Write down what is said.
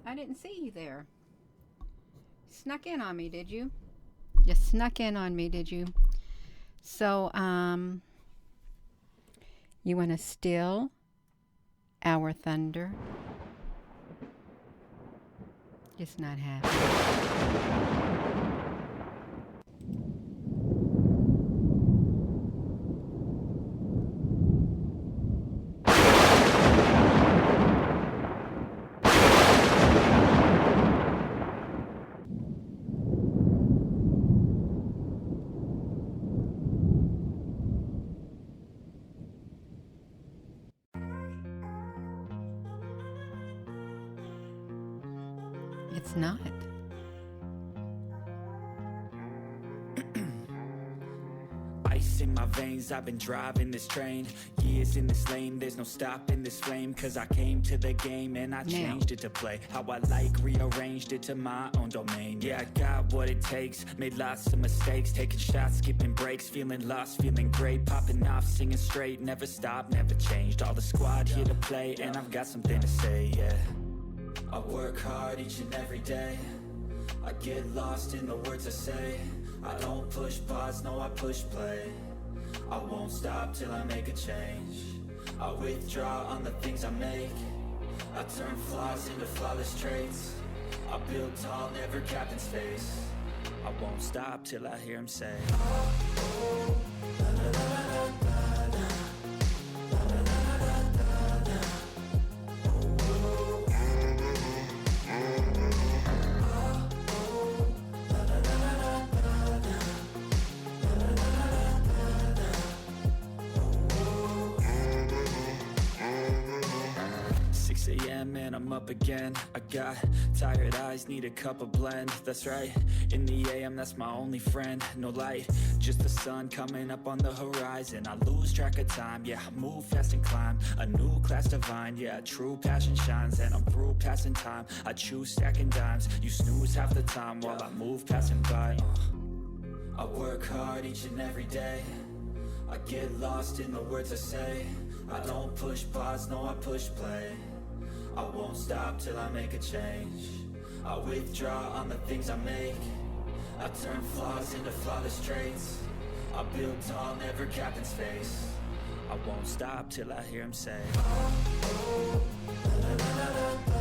I didn't see you there. Snuck in on me, did you? You snuck in on me, did you? So, you want to still our thunder? Just not happy. It's not. Ice in my veins, I've been driving this train. Years in this lane, there's no stopping this flame. Cause I came to the game and I changed it to play how I like, rearranged it to my own domain. Yeah, I got what it takes, made lots of mistakes, taking shots, skipping breaks, feeling lost, feeling great, popping off, singing straight, never stopped, never changed. All the squad here to play, and I've got something to say, yeah. I work hard each and every day, I get lost in the words I say. I don't push pause, no I push play. I won't stop till I make a change. I withdraw on the things I make. I turn flaws into flawless traits. I build tall, never capped in space. I won't stop till I hear him say, oh, la, la, la, la, la, la. And I'm up again. I got tired eyes, need a cup of blend. That's right, in the AM, that's my only friend. No light, just the sun coming up on the horizon. I lose track of time, yeah, I move fast and climb a new class divine, yeah, true passion shines. And I'm through passing time, I choose stacking dimes. You snooze half the time while I move passing by. I work hard each and every day, I get lost in the words I say. I don't push pause, no I push play. I won't stop till I make a change. I withdraw on the things I make. I turn flaws into flawless traits. I build tall, never capped in space. I won't stop till I hear him say, oh, oh, la, la, la, la, la.